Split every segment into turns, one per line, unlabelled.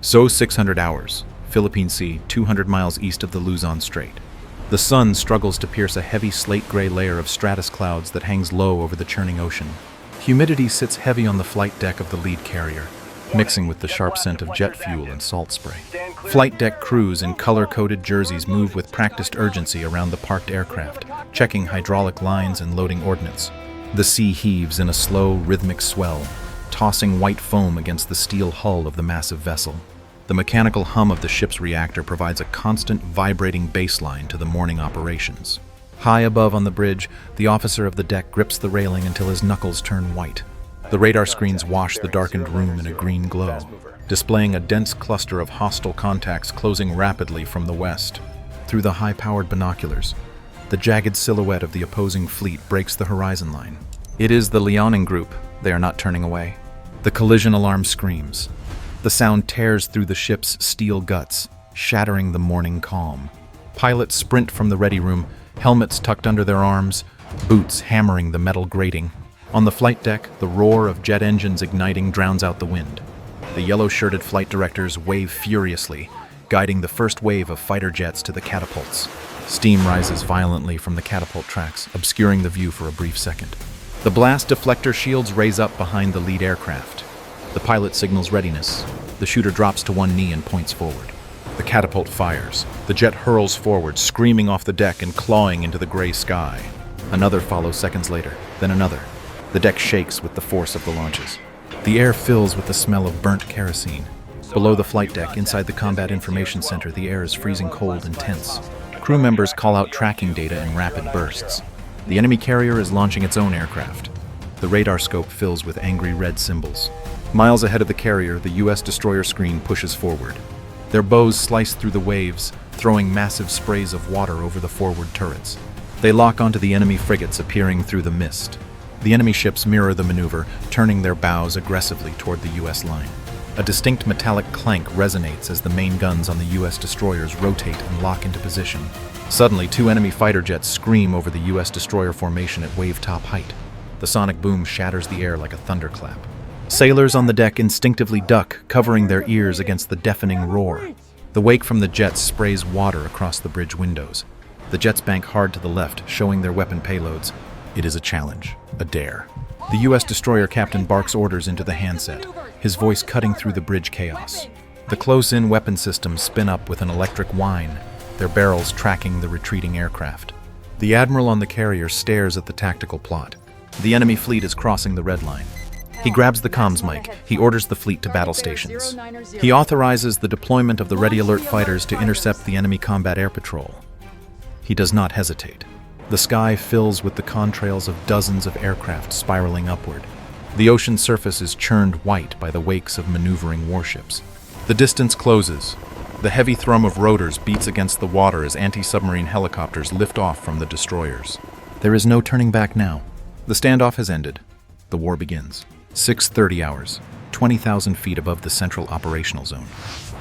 So 600 hours, Philippine Sea, 200 miles east of the Luzon Strait. The sun struggles to pierce a heavy slate-gray layer of stratus clouds that hangs low over the churning ocean. Humidity sits heavy on the flight deck of the lead carrier, mixing with the sharp scent of jet fuel and salt spray. Flight deck crews in color-coded jerseys move with practiced urgency around the parked aircraft, checking hydraulic lines and loading ordnance. The sea heaves in a slow, rhythmic swell, tossing white foam against the steel hull of the massive vessel. The mechanical hum of the ship's reactor provides a constant, vibrating baseline to the morning operations. High above on the bridge, the officer of the deck grips the railing until his knuckles turn white. The radar screens wash the darkened room in a green glow, displaying a dense cluster of hostile contacts closing rapidly from the west. Through the high-powered binoculars, the jagged silhouette of the opposing fleet breaks the horizon line. It is the Liaoning group. They are not turning away. The collision alarm screams. The sound tears through the ship's steel guts, shattering the morning calm. Pilots sprint from the ready room, helmets tucked under their arms, boots hammering the metal grating. On the flight deck, the roar of jet engines igniting drowns out the wind. The yellow-shirted flight directors wave furiously, guiding the first wave of fighter jets to the catapults. Steam rises violently from the catapult tracks, obscuring the view for a brief second. The blast deflector shields raise up behind the lead aircraft. The pilot signals readiness. The shooter drops to one knee and points forward. The catapult fires. The jet hurls forward, screaming off the deck and clawing into the gray sky. Another follows seconds later, then another. The deck shakes with the force of the launches. The air fills with the smell of burnt kerosene. Below the flight deck, inside the Combat Information Center, the air is freezing cold and tense. Crew members call out tracking data in rapid bursts. The enemy carrier is launching its own aircraft. The radar scope fills with angry red symbols. Miles ahead of the carrier, the US destroyer screen pushes forward. Their bows slice through the waves, throwing massive sprays of water over the forward turrets. They lock onto the enemy frigates appearing through the mist. The enemy ships mirror the maneuver, turning their bows aggressively toward the US line. A distinct metallic clank resonates as the main guns on the US destroyers rotate and lock into position. Suddenly, two enemy fighter jets scream over the US destroyer formation at wave-top height. The sonic boom shatters the air like a thunderclap. Sailors on the deck instinctively duck, covering their ears against the deafening roar. The wake from the jets sprays water across the bridge windows. The jets bank hard to the left, showing their weapon payloads. It is a challenge, a dare. The US destroyer captain barks orders into the handset, his voice cutting through the bridge chaos. The close-in weapon systems spin up with an electric whine, their barrels tracking the retreating aircraft. The admiral on the carrier stares at the tactical plot. The enemy fleet is crossing the red line. He grabs the comms mic. He orders the fleet to battle stations. He authorizes the deployment of the Ready Alert fighters to intercept the enemy combat air patrol. He does not hesitate. The sky fills with the contrails of dozens of aircraft spiraling upward. The ocean surface is churned white by the wakes of maneuvering warships. The distance closes. The heavy thrum of rotors beats against the water as anti-submarine helicopters lift off from the destroyers. There is no turning back now. The standoff has ended. The war begins. 6:30 hours, 20,000 feet above the central operational zone.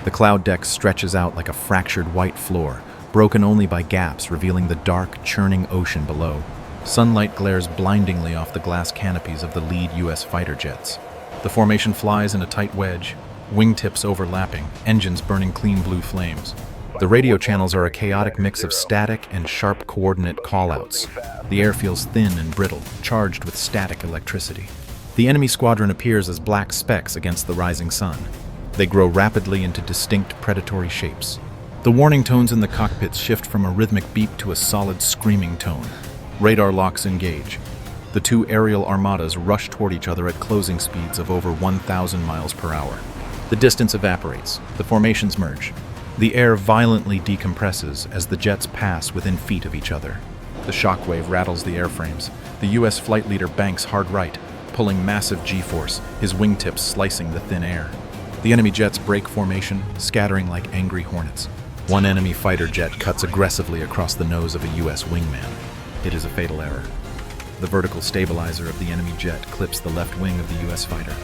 The cloud deck stretches out like a fractured white floor, broken only by gaps revealing the dark, churning ocean below. Sunlight glares blindingly off the glass canopies of the lead U.S. fighter jets. The formation flies in a tight wedge, wingtips overlapping, engines burning clean blue flames. The radio channels are a chaotic mix of static and sharp coordinate callouts. The air feels thin and brittle, charged with static electricity. The enemy squadron appears as black specks against the rising sun. They grow rapidly into distinct predatory shapes. The warning tones in the cockpits shift from a rhythmic beep to a solid screaming tone. Radar locks engage. The two aerial armadas rush toward each other at closing speeds of over 1,000 miles per hour. The distance evaporates. The formations merge. The air violently decompresses as the jets pass within feet of each other. The shockwave rattles the airframes. The U.S. flight leader banks hard right, pulling massive G-force, his wingtips slicing the thin air. The enemy jets break formation, scattering like angry hornets. One enemy fighter jet cuts aggressively across the nose of a U.S. wingman. It is a fatal error. The vertical stabilizer of the enemy jet clips the left wing of the U.S. fighter.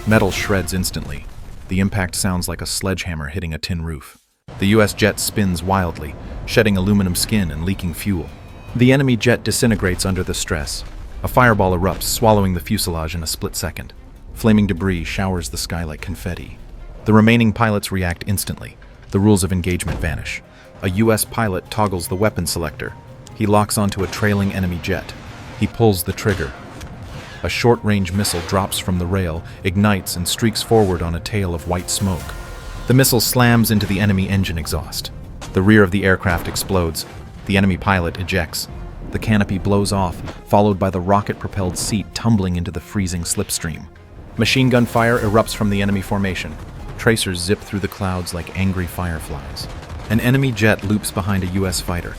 Metal shreds instantly. The impact sounds like a sledgehammer hitting a tin roof. The U.S. jet spins wildly, shedding aluminum skin and leaking fuel. The enemy jet disintegrates under the stress. A fireball erupts, swallowing the fuselage in a split second. Flaming debris showers the sky like confetti. The remaining pilots react instantly. The rules of engagement vanish. A US pilot toggles the weapon selector. He locks onto a trailing enemy jet. He pulls the trigger. A short-range missile drops from the rail, ignites, and streaks forward on a tail of white smoke. The missile slams into the enemy engine exhaust. The rear of the aircraft explodes. The enemy pilot ejects. The canopy blows off, followed by the rocket-propelled seat tumbling into the freezing slipstream. Machine gun fire erupts from the enemy formation. Tracers zip through the clouds like angry fireflies. An enemy jet loops behind a US fighter.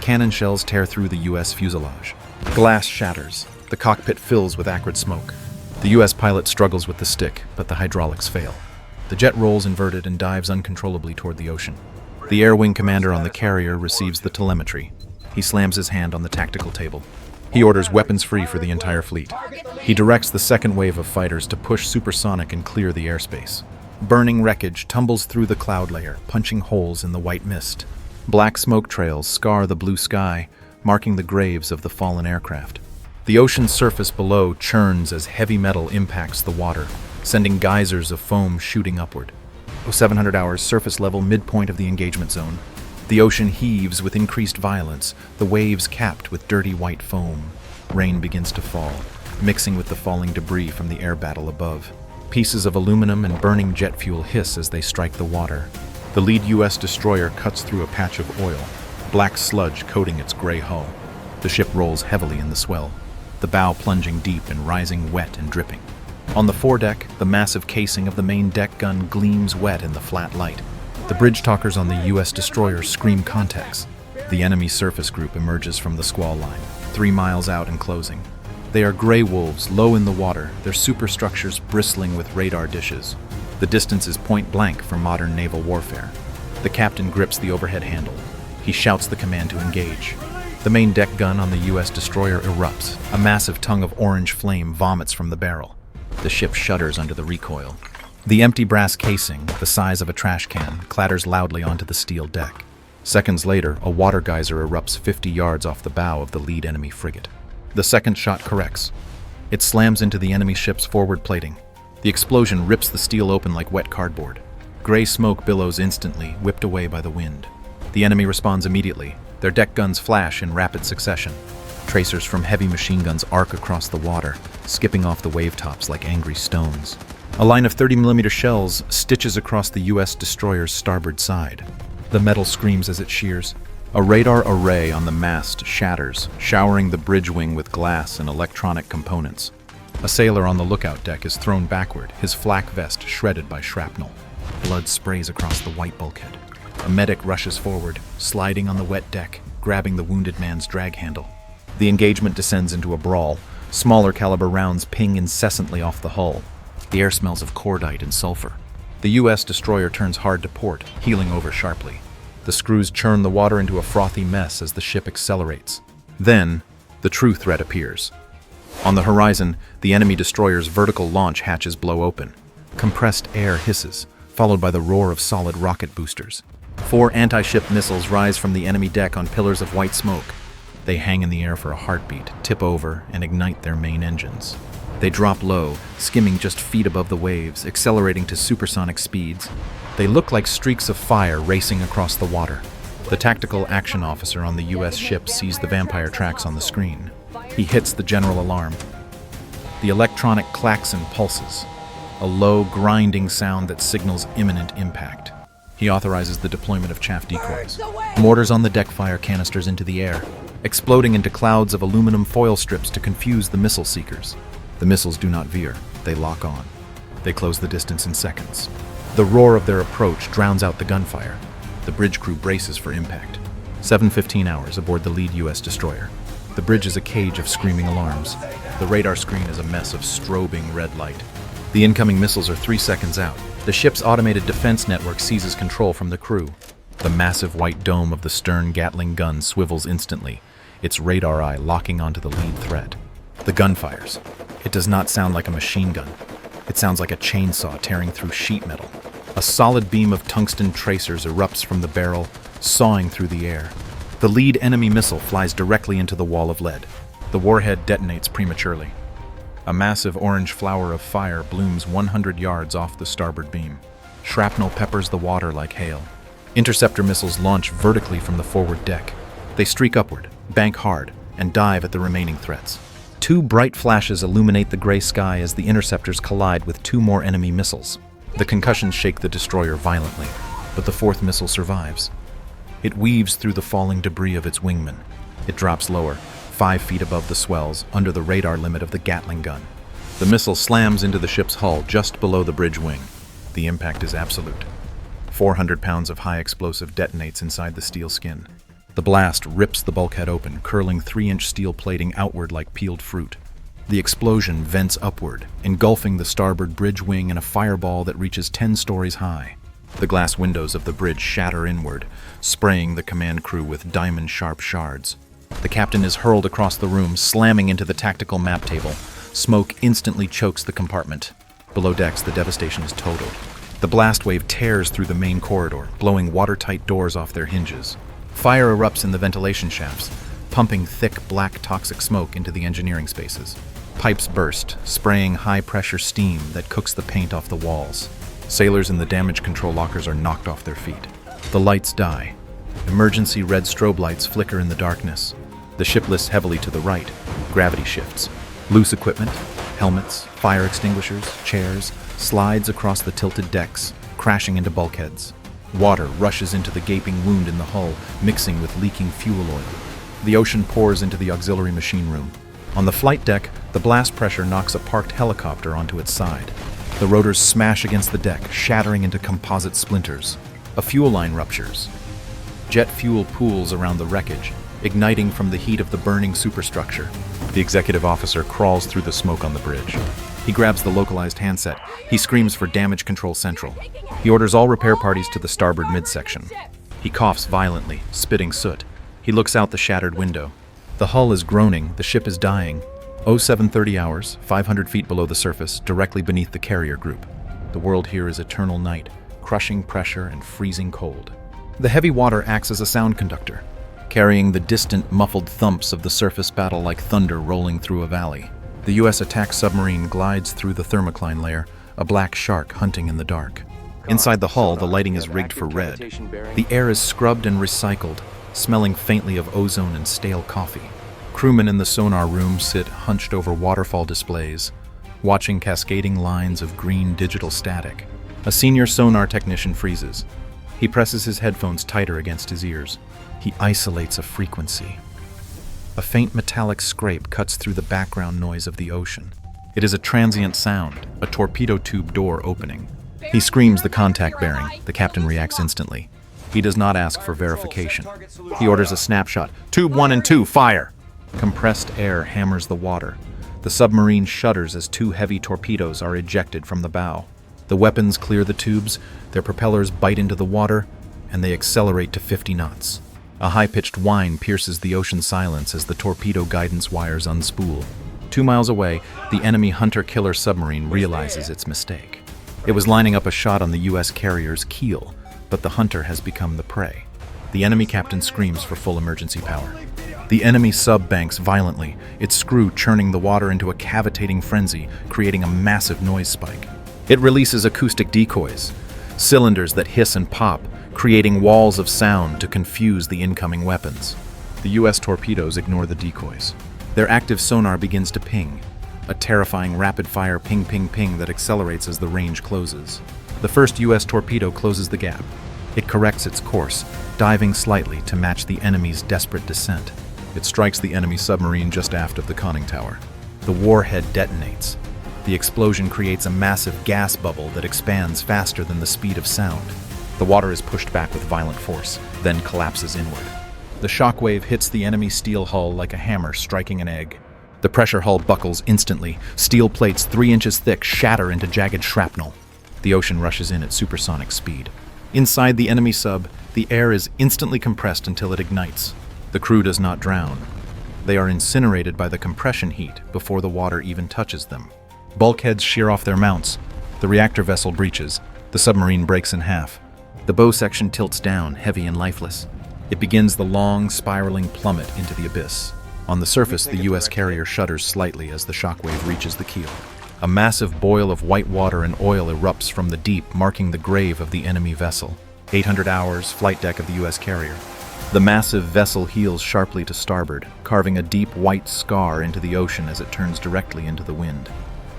Cannon shells tear through the US fuselage. Glass shatters. The cockpit fills with acrid smoke. The US pilot struggles with the stick, but the hydraulics fail. The jet rolls inverted and dives uncontrollably toward the ocean. The air wing commander on the carrier receives the telemetry. He slams his hand on the tactical table. He orders weapons free for the entire fleet. He directs the second wave of fighters to push supersonic and clear the airspace. Burning wreckage tumbles through the cloud layer, punching holes in the white mist. Black smoke trails scar the blue sky, marking the graves of the fallen aircraft. The ocean's surface below churns as heavy metal impacts the water, sending geysers of foam shooting upward. 0700 hours, surface level, midpoint of the engagement zone. The ocean heaves with increased violence, the waves capped with dirty white foam. Rain begins to fall, mixing with the falling debris from the air battle above. Pieces of aluminum and burning jet fuel hiss as they strike the water. The lead U.S. destroyer cuts through a patch of oil, black sludge coating its gray hull. The ship rolls heavily in the swell, the bow plunging deep and rising wet and dripping. On the foredeck, the massive casing of the main deck gun gleams wet in the flat light. The bridge talkers on the U.S. destroyer scream contacts. The enemy surface group emerges from the squall line, 3 miles out and closing. They are gray wolves, low in the water, their superstructures bristling with radar dishes. The distance is point blank for modern naval warfare. The captain grips the overhead handle. He shouts the command to engage. The main deck gun on the U.S. destroyer erupts. A massive tongue of orange flame vomits from the barrel. The ship shudders under the recoil. The empty brass casing, the size of a trash can, clatters loudly onto the steel deck. Seconds later, a water geyser erupts 50 yards off the bow of the lead enemy frigate. The second shot corrects. It slams into the enemy ship's forward plating. The explosion rips the steel open like wet cardboard. Gray smoke billows instantly, whipped away by the wind. The enemy responds immediately. Their deck guns flash in rapid succession. Tracers from heavy machine guns arc across the water, skipping off the wave tops like angry stones. A line of 30mm shells stitches across the U.S. destroyer's starboard side. The metal screams as it shears. A radar array on the mast shatters, showering the bridge wing with glass and electronic components. A sailor on the lookout deck is thrown backward, his flak vest shredded by shrapnel. Blood sprays across the white bulkhead. A medic rushes forward, sliding on the wet deck, grabbing the wounded man's drag handle. The engagement descends into a brawl. Smaller caliber rounds ping incessantly off the hull. The air smells of cordite and sulfur. The U.S. destroyer turns hard to port, heeling over sharply. The screws churn the water into a frothy mess as the ship accelerates. Then, the true threat appears. On the horizon, the enemy destroyer's vertical launch hatches blow open. Compressed air hisses, followed by the roar of solid rocket boosters. 4 anti-ship missiles rise from the enemy deck on pillars of white smoke. They hang in the air for a heartbeat, tip over, and ignite their main engines. They drop low, skimming just feet above the waves, accelerating to supersonic speeds. They look like streaks of fire racing across the water. The tactical action officer on the U.S. ship sees the vampire tracks on the screen. He hits the general alarm. The electronic klaxon pulses, a low, grinding sound that signals imminent impact. He authorizes the deployment of chaff decoys. Mortars on the deck fire canisters into the air, exploding into clouds of aluminum foil strips to confuse the missile seekers. The missiles do not veer, they lock on. They close the distance in seconds. The roar of their approach drowns out the gunfire. The bridge crew braces for impact. 7:15 hours aboard the lead U.S. destroyer. The bridge is a cage of screaming alarms. The radar screen is a mess of strobing red light. The incoming missiles are 3 seconds out. The ship's automated defense network seizes control from the crew. The massive white dome of the stern Gatling gun swivels instantly, its radar eye locking onto the lead threat. The gun fires. It does not sound like a machine gun. It sounds like a chainsaw tearing through sheet metal. A solid beam of tungsten tracers erupts from the barrel, sawing through the air. The lead enemy missile flies directly into the wall of lead. The warhead detonates prematurely. A massive orange flower of fire blooms 100 yards off the starboard beam. Shrapnel peppers the water like hail. Interceptor missiles launch vertically from the forward deck. They streak upward, bank hard, and dive at the remaining threats. Two bright flashes illuminate the gray sky as the interceptors collide with two more enemy missiles. The concussions shake the destroyer violently, but the fourth missile survives. It weaves through the falling debris of its wingman. It drops lower, 5 feet above the swells, under the radar limit of the Gatling gun. The missile slams into the ship's hull just below the bridge wing. The impact is absolute. 400 pounds of high explosive detonates inside the steel skin. The blast rips the bulkhead open, curling 3-inch steel plating outward like peeled fruit. The explosion vents upward, engulfing the starboard bridge wing in a fireball that reaches 10 stories high. The glass windows of the bridge shatter inward, spraying the command crew with diamond-sharp shards. The captain is hurled across the room, slamming into the tactical map table. Smoke instantly chokes the compartment. Below decks, the devastation is total. The blast wave tears through the main corridor, blowing watertight doors off their hinges. Fire erupts in the ventilation shafts, pumping thick, black, toxic smoke into the engineering spaces. Pipes burst, spraying high-pressure steam that cooks the paint off the walls. Sailors in the damage control lockers are knocked off their feet. The lights die. Emergency red strobe lights flicker in the darkness. The ship lists heavily to the right. Gravity shifts. Loose equipment, helmets, fire extinguishers, chairs, slides across the tilted decks, crashing into bulkheads. Water rushes into the gaping wound in the hull, mixing with leaking fuel oil. The ocean pours into the auxiliary machine room. On the flight deck, the blast pressure knocks a parked helicopter onto its side. The rotors smash against the deck, shattering into composite splinters. A fuel line ruptures. Jet fuel pools around the wreckage, igniting from the heat of the burning superstructure. The executive officer crawls through the smoke on the bridge. He grabs the localized handset. He screams for Damage Control Central. He orders all repair parties to the starboard midsection. He coughs violently, spitting soot. He looks out the shattered window. The hull is groaning, the ship is dying. 0730 hours, 500 feet below the surface, directly beneath the carrier group. The world here is eternal night, crushing pressure and freezing cold. The heavy water acts as a sound conductor, carrying the distant, muffled thumps of the surface battle like thunder rolling through a valley. The U.S. attack submarine glides through the thermocline layer, a black shark hunting in the dark. Inside the hull, the lighting is rigged for red. The air is scrubbed and recycled, smelling faintly of ozone and stale coffee. Crewmen in the sonar room sit hunched over waterfall displays, watching cascading lines of green digital static. A senior sonar technician freezes. He presses his headphones tighter against his ears. He isolates a frequency. A faint metallic scrape cuts through the background noise of the ocean. It is a transient sound, a torpedo tube door opening. He screams the contact bearing. The captain reacts instantly. He does not ask for verification. He orders a snapshot. Tube 1 and 2, fire! Compressed air hammers the water. The submarine shudders as 2 heavy torpedoes are ejected from the bow. The weapons clear the tubes, their propellers bite into the water, and they accelerate to 50 knots. A high-pitched whine pierces the ocean silence as the torpedo guidance wires unspool. 2 miles away, the enemy hunter-killer submarine realizes its mistake. It was lining up a shot on the U.S. carrier's keel, but the hunter has become the prey. The enemy captain screams for full emergency power. The enemy sub banks violently, its screw churning the water into a cavitating frenzy, creating a massive noise spike. It releases acoustic decoys, cylinders that hiss and pop, creating walls of sound to confuse the incoming weapons. The U.S. torpedoes ignore the decoys. Their active sonar begins to ping, a terrifying rapid-fire ping-ping-ping that accelerates as the range closes. The first U.S. torpedo closes the gap. It corrects its course, diving slightly to match the enemy's desperate descent. It strikes the enemy submarine just aft of the conning tower. The warhead detonates. The explosion creates a massive gas bubble that expands faster than the speed of sound. The water is pushed back with violent force, then collapses inward. The shockwave hits the enemy steel hull like a hammer striking an egg. The pressure hull buckles instantly. Steel plates 3 inches thick shatter into jagged shrapnel. The ocean rushes in at supersonic speed. Inside the enemy sub, the air is instantly compressed until it ignites. The crew does not drown. They are incinerated by the compression heat before the water even touches them. Bulkheads shear off their mounts. The reactor vessel breaches. The submarine breaks in half. The bow section tilts down, heavy and lifeless. It begins the long, spiraling plummet into the abyss. On the surface, the U.S. carrier shudders slightly as the shockwave reaches the keel. A massive boil of white water and oil erupts from the deep, marking the grave of the enemy vessel. 800 hours, flight deck of the U.S. carrier. The massive vessel heels sharply to starboard, carving a deep white scar into the ocean as it turns directly into the wind.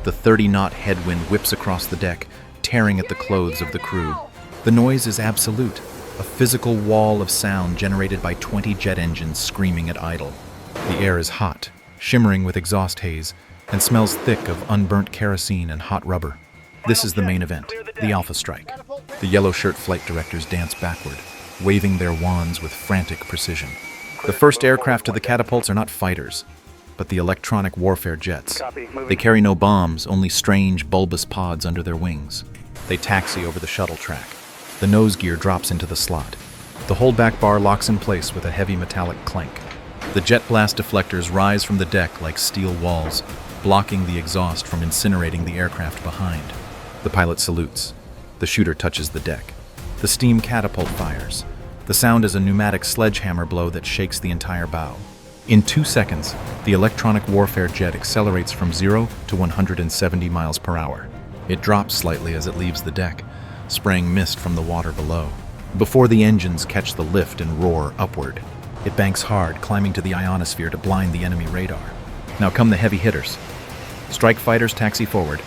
The 30-knot headwind whips across the deck, tearing at the clothes of the crew. The noise is absolute, a physical wall of sound generated by 20 jet engines screaming at idle. The air is hot, shimmering with exhaust haze, and smells thick of unburnt kerosene and hot rubber. This is the main event, the Alpha Strike. The yellow shirt flight directors dance backward, waving their wands with frantic precision. The first aircraft to the catapults are not fighters, but the electronic warfare jets. They carry no bombs, only strange, bulbous pods under their wings. They taxi over the shuttle track. The nose gear drops into the slot. The holdback bar locks in place with a heavy metallic clank. The jet blast deflectors rise from the deck like steel walls, blocking the exhaust from incinerating the aircraft behind. The pilot salutes. The shooter touches the deck. The steam catapult fires. The sound is a pneumatic sledgehammer blow that shakes the entire bow. In 2 seconds, the electronic warfare jet accelerates from 0 to 170 miles per hour. It drops slightly as it leaves the deck, spraying mist from the water below. Before the engines catch the lift and roar upward, it banks hard, climbing to the ionosphere to blind the enemy radar. Now come the heavy hitters. Strike fighters taxi forward,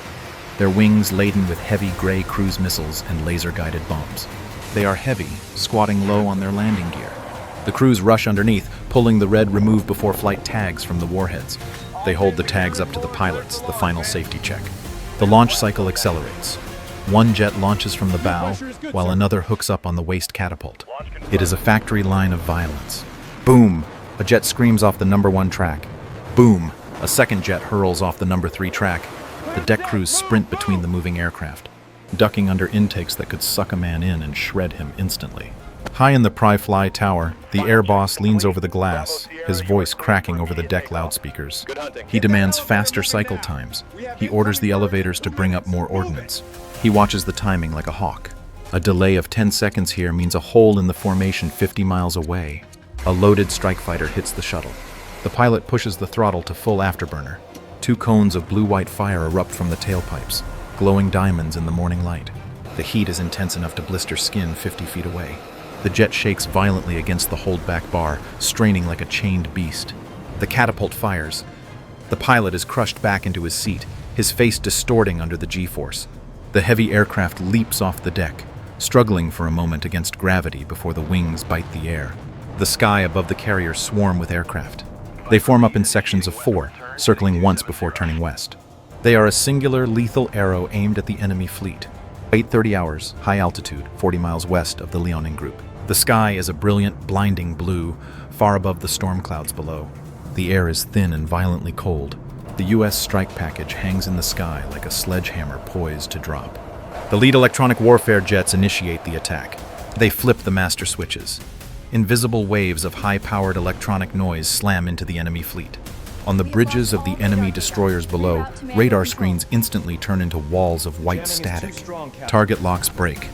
their wings laden with heavy gray cruise missiles and laser-guided bombs. They are heavy, squatting low on their landing gear. The crews rush underneath, pulling the red remove before flight tags from the warheads. They hold the tags up to the pilots, the final safety check. The launch cycle accelerates. One jet launches from the bow, while another hooks up on the waist catapult. It is a factory line of violence. Boom! A jet screams off the number 1 track. Boom! A second jet hurls off the number 3 track. The deck crews sprint between the moving aircraft, ducking under intakes that could suck a man in and shred him instantly. High in the Pry-Fly tower, the air boss leans over the glass, his voice cracking over the deck loudspeakers. He demands faster cycle times. He orders the elevators to bring up more ordnance. He watches the timing like a hawk. A delay of 10 seconds here means a hole in the formation 50 miles away. A loaded strike fighter hits the shuttle. The pilot pushes the throttle to full afterburner. 2 cones of blue-white fire erupt from the tailpipes, glowing diamonds in the morning light. The heat is intense enough to blister skin 50 feet away. The jet shakes violently against the holdback bar, straining like a chained beast. The catapult fires. The pilot is crushed back into his seat, his face distorting under the G-force. The heavy aircraft leaps off the deck, struggling for a moment against gravity before the wings bite the air. The sky above the carrier swarm with aircraft. They form up in sections of 4, circling once before turning west. They are a singular lethal arrow aimed at the enemy fleet. 8:30 hours, high altitude, 40 miles west of the Liaoning group. The sky is a brilliant, blinding blue, far above the storm clouds below. The air is thin and violently cold. The U.S. strike package hangs in the sky like a sledgehammer poised to drop. The lead electronic warfare jets initiate the attack. They flip the master switches. Invisible waves of high-powered electronic noise slam into the enemy fleet. On the bridges of the enemy destroyers below, radar screens instantly turn into walls of white static. Target locks break.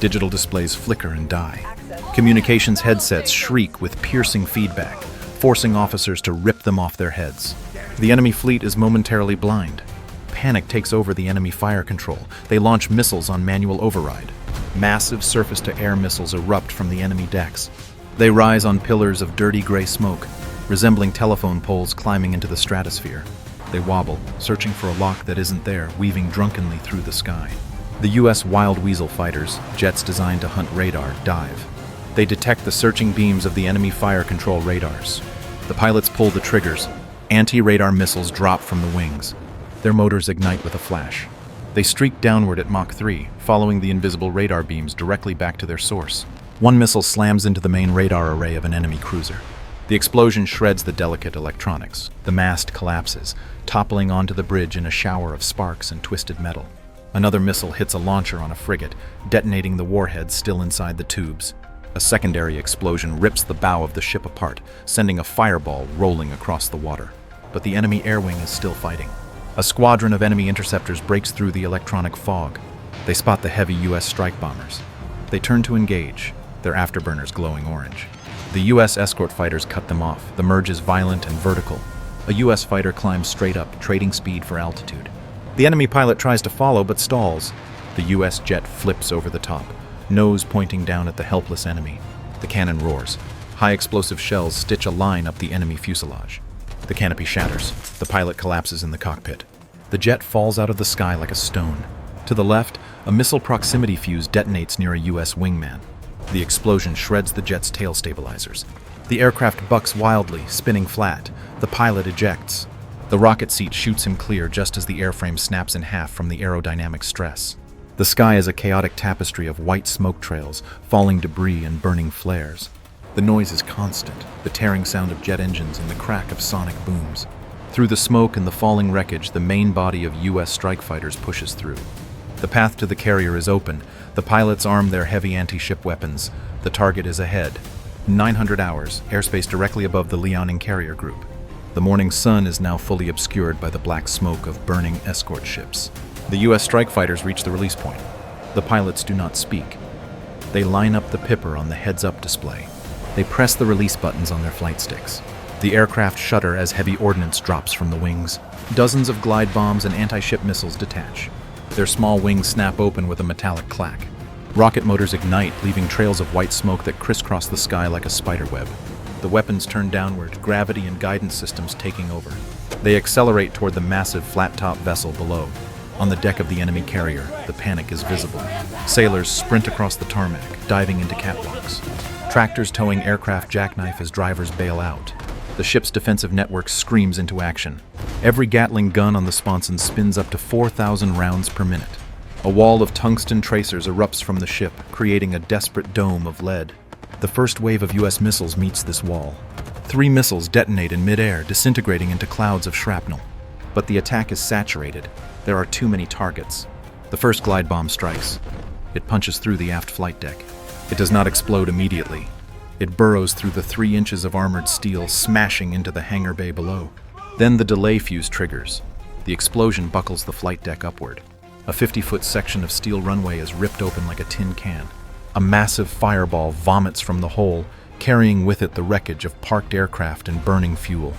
Digital displays flicker and die. Communications headsets shriek with piercing feedback, forcing officers to rip them off their heads. The enemy fleet is momentarily blind. Panic takes over the enemy fire control. They launch missiles on manual override. Massive surface-to-air missiles erupt from the enemy decks. They rise on pillars of dirty gray smoke, resembling telephone poles climbing into the stratosphere. They wobble, searching for a lock that isn't there, weaving drunkenly through the sky. The U.S. Wild Weasel fighters, jets designed to hunt radar, dive. They detect the searching beams of the enemy fire control radars. The pilots pull the triggers. Anti-radar missiles drop from the wings. Their motors ignite with a flash. They streak downward at Mach 3, following the invisible radar beams directly back to their source. One missile slams into the main radar array of an enemy cruiser. The explosion shreds the delicate electronics. The mast collapses, toppling onto the bridge in a shower of sparks and twisted metal. Another missile hits a launcher on a frigate, detonating the warhead still inside the tubes. A secondary explosion rips the bow of the ship apart, sending a fireball rolling across the water. But the enemy air wing is still fighting. A squadron of enemy interceptors breaks through the electronic fog. They spot the heavy U.S. strike bombers. They turn to engage, their afterburners glowing orange. The U.S. escort fighters cut them off. The merge is violent and vertical. A U.S. fighter climbs straight up, trading speed for altitude. The enemy pilot tries to follow but stalls. The US jet flips over the top, nose pointing down at the helpless enemy. The cannon roars. High explosive shells stitch a line up the enemy fuselage. The canopy shatters. The pilot collapses in the cockpit. The jet falls out of the sky like a stone. To the left, a missile proximity fuse detonates near a US wingman. The explosion shreds the jet's tail stabilizers. The aircraft bucks wildly, spinning flat. The pilot ejects. The rocket seat shoots him clear just as the airframe snaps in half from the aerodynamic stress. The sky is a chaotic tapestry of white smoke trails, falling debris and burning flares. The noise is constant, the tearing sound of jet engines and the crack of sonic booms. Through the smoke and the falling wreckage, the main body of US strike fighters pushes through. The path to the carrier is open. The pilots arm their heavy anti-ship weapons. The target is ahead. 900 hours, airspace directly above the Liaoning carrier group. The morning sun is now fully obscured by the black smoke of burning escort ships. The US strike fighters reach the release point. The pilots do not speak. They line up the pipper on the heads-up display. They press the release buttons on their flight sticks. The aircraft shudder as heavy ordnance drops from the wings. Dozens of glide bombs and anti-ship missiles detach. Their small wings snap open with a metallic clack. Rocket motors ignite, leaving trails of white smoke that crisscross the sky like a spiderweb. The weapons turn downward, gravity and guidance systems taking over. They accelerate toward the massive flat-top vessel below. On the deck of the enemy carrier, the panic is visible. Sailors sprint across the tarmac, diving into catwalks. Tractors towing aircraft jackknife as drivers bail out. The ship's defensive network screams into action. Every Gatling gun on the sponson spins up to 4,000 rounds per minute. A wall of tungsten tracers erupts from the ship, creating a desperate dome of lead. The first wave of US missiles meets this wall. 3 missiles detonate in midair, disintegrating into clouds of shrapnel. But the attack is saturated. There are too many targets. The first glide bomb strikes. It punches through the aft flight deck. It does not explode immediately. It burrows through the 3 inches of armored steel, smashing into the hangar bay below. Then the delay fuse triggers. The explosion buckles the flight deck upward. A 50-foot section of steel runway is ripped open like a tin can. A massive fireball vomits from the hole, carrying with it the wreckage of parked aircraft and burning fuel.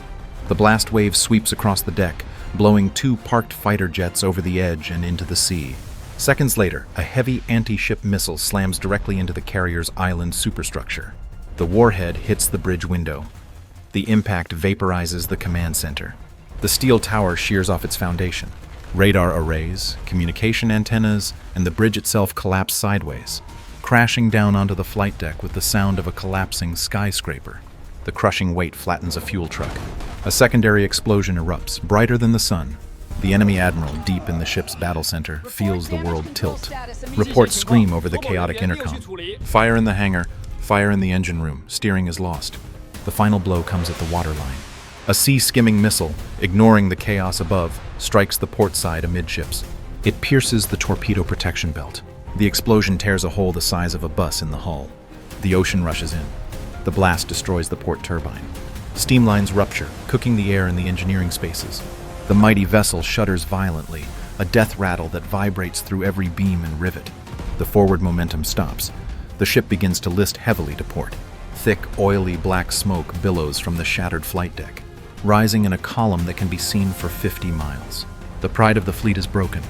The blast wave sweeps across the deck, blowing 2 parked fighter jets over the edge and into the sea. Seconds later, a heavy anti-ship missile slams directly into the carrier's island superstructure. The warhead hits the bridge window. The impact vaporizes the command center. The steel tower shears off its foundation. Radar arrays, communication antennas, and the bridge itself collapse sideways, crashing down onto the flight deck with the sound of a collapsing skyscraper. The crushing weight flattens a fuel truck. A secondary explosion erupts, brighter than the sun. The enemy admiral, deep in the ship's battle center, feels the world tilt. Reports scream over the chaotic intercom. Fire in the hangar, fire in the engine room, steering is lost. The final blow comes at the waterline. A sea-skimming missile, ignoring the chaos above, strikes the port side amidships. It pierces the torpedo protection belt. The explosion tears a hole the size of a bus in the hull. The ocean rushes in. The blast destroys the port turbine. Steam lines rupture, cooking the air in the engineering spaces. The mighty vessel shudders violently, a death rattle that vibrates through every beam and rivet. The forward momentum stops. The ship begins to list heavily to port. Thick, oily black smoke billows from the shattered flight deck, rising in a column that can be seen for 50 miles. The pride of the fleet is broken.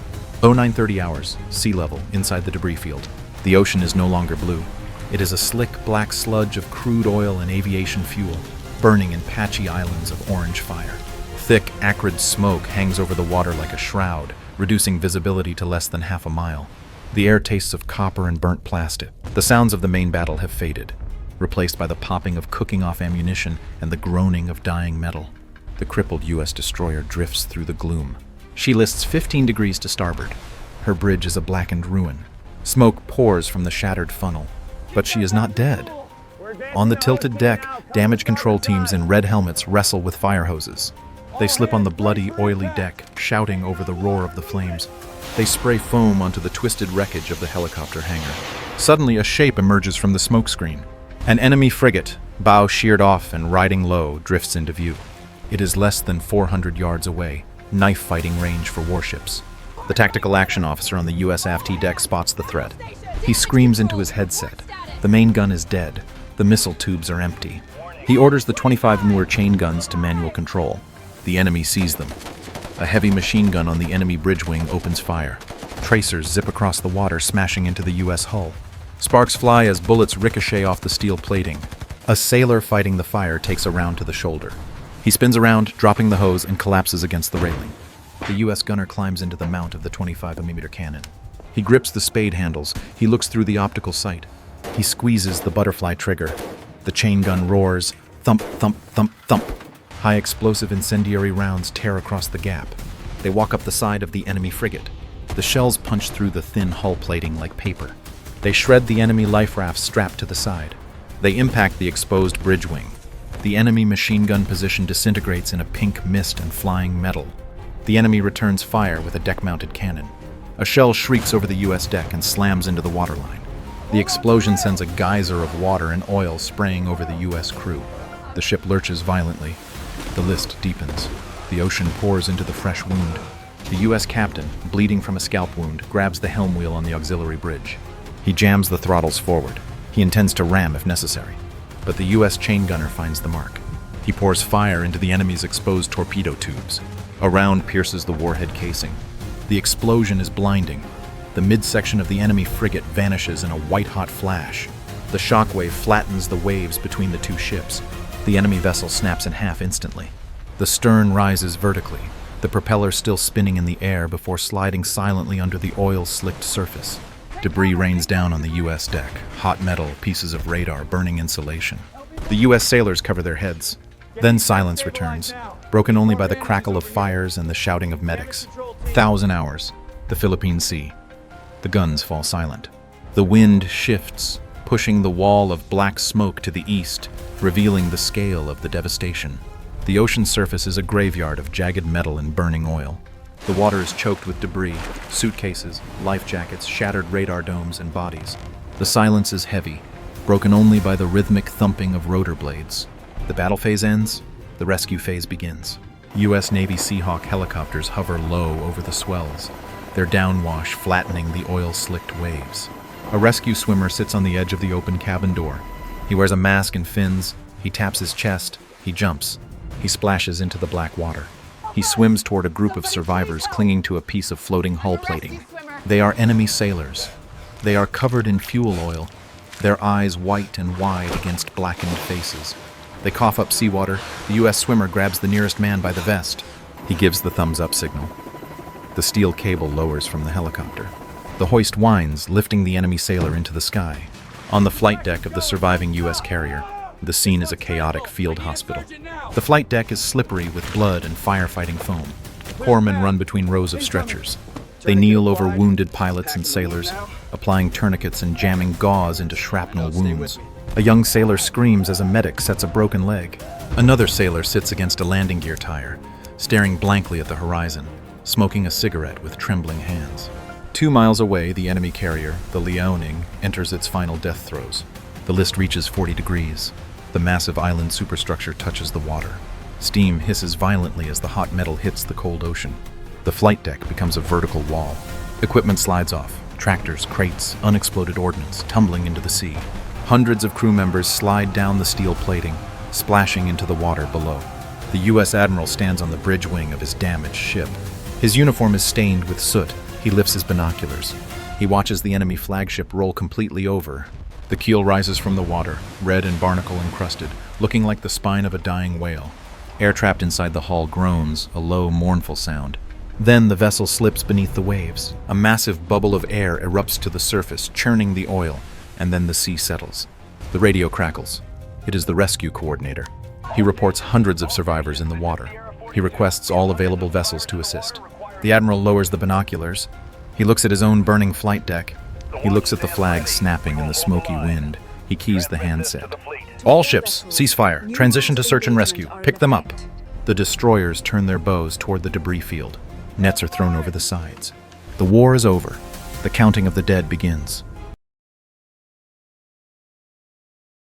0930 hours, sea level, inside the debris field. The ocean is no longer blue. It is a slick black sludge of crude oil and aviation fuel, burning in patchy islands of orange fire. Thick, acrid smoke hangs over the water like a shroud, reducing visibility to less than half a mile. The air tastes of copper and burnt plastic. The sounds of the main battle have faded, replaced by the popping of cooking-off ammunition and the groaning of dying metal. The crippled U.S. destroyer drifts through the gloom. She lists 15 degrees to starboard. Her bridge is a blackened ruin. Smoke pours from the shattered funnel. But she is not dead. On the tilted deck, damage control teams in red helmets wrestle with fire hoses. They slip on the bloody, oily deck, shouting over the roar of the flames. They spray foam onto the twisted wreckage of the helicopter hangar. Suddenly, a shape emerges from the smokescreen. An enemy frigate, bow sheared off and riding low, drifts into view. It is less than 400 yards away, knife-fighting range for warships. The tactical action officer on the US aft deck spots the threat. He screams into his headset. The main gun is dead. The missile tubes are empty. He orders the 25 Moore chain guns to manual control. The enemy sees them. A heavy machine gun on the enemy bridge wing opens fire. Tracers zip across the water, smashing into the U.S. hull. Sparks fly as bullets ricochet off the steel plating. A sailor fighting the fire takes a round to the shoulder. He spins around, dropping the hose, and collapses against the railing. The U.S. gunner climbs into the mount of the 25mm cannon. He grips the spade handles. He looks through the optical sight. He squeezes the butterfly trigger. The chain gun roars. Thump, thump, thump, thump. High explosive incendiary rounds tear across the gap. They walk up the side of the enemy frigate. The shells punch through the thin hull plating like paper. They shred the enemy life rafts strapped to the side. They impact the exposed bridge wing. The enemy machine gun position disintegrates in a pink mist and flying metal. The enemy returns fire with a deck-mounted cannon. A shell shrieks over the U.S. deck and slams into the waterline. The explosion sends a geyser of water and oil spraying over the U.S. crew. The ship lurches violently. The list deepens. The ocean pours into the fresh wound. The U.S. captain, bleeding from a scalp wound, grabs the helm wheel on the auxiliary bridge. He jams the throttles forward. He intends to ram if necessary. But the U.S. chain gunner finds the mark. He pours fire into the enemy's exposed torpedo tubes. A round pierces the warhead casing. The explosion is blinding. The midsection of the enemy frigate vanishes in a white-hot flash. The shockwave flattens the waves between the two ships. The enemy vessel snaps in half instantly. The stern rises vertically, the propeller still spinning in the air before sliding silently under the oil-slicked surface. Debris rains down on the U.S. deck, hot metal, pieces of radar, burning insulation. The U.S. sailors cover their heads. Then silence returns, broken only by the crackle of fires and the shouting of medics. 1,000 hours, the Philippine Sea. The guns fall silent. The wind shifts, pushing the wall of black smoke to the east, revealing the scale of the devastation. The ocean surface is a graveyard of jagged metal and burning oil. The water is choked with debris, suitcases, life jackets, shattered radar domes, and bodies. The silence is heavy, broken only by the rhythmic thumping of rotor blades. The battle phase ends, the rescue phase begins. US Navy Seahawk helicopters hover low over the swells, their downwash flattening the oil-slicked waves. A rescue swimmer sits on the edge of the open cabin door. He wears a mask and fins. He taps his chest. He jumps. He splashes into the black water. He swims toward a group of survivors clinging to a piece of floating hull plating. They are enemy sailors. They are covered in fuel oil, their eyes white and wide against blackened faces. They cough up seawater. The U.S. swimmer grabs the nearest man by the vest. He gives the thumbs-up signal. The steel cable lowers from the helicopter. The hoist winds, lifting the enemy sailor into the sky. On the flight deck of the surviving U.S. carrier, the scene is a chaotic field hospital. The flight deck is slippery with blood and firefighting foam. Corpsmen run between rows of stretchers. They kneel over wounded pilots and sailors, applying tourniquets and jamming gauze into shrapnel wounds. A young sailor screams as a medic sets a broken leg. Another sailor sits against a landing gear tire, staring blankly at the horizon, smoking a cigarette with trembling hands. 2 miles away, the enemy carrier, the Liaoning, enters its final death throes. The list reaches 40 degrees. The massive island superstructure touches the water. Steam hisses violently as the hot metal hits the cold ocean. The flight deck becomes a vertical wall. Equipment slides off. Tractors, crates, unexploded ordnance tumbling into the sea. Hundreds of crew members slide down the steel plating, splashing into the water below. The U.S. Admiral stands on the bridge wing of his damaged ship. His uniform is stained with soot. He lifts his binoculars. He watches the enemy flagship roll completely over. The keel rises from the water, red and barnacle encrusted, looking like the spine of a dying whale. Air trapped inside the hull groans, a low, mournful sound. Then the vessel slips beneath the waves. A massive bubble of air erupts to the surface, churning the oil, and then the sea settles. The radio crackles. It is the rescue coordinator. He reports hundreds of survivors in the water. He requests all available vessels to assist. The admiral lowers the binoculars. He looks at his own burning flight deck. He looks at the flag snapping in the smoky wind. He keys the handset. All ships, ceasefire. Transition to search and rescue. Pick them up. The destroyers turn their bows toward the debris field. Nets are thrown over the sides. The war is over. The counting of the dead begins.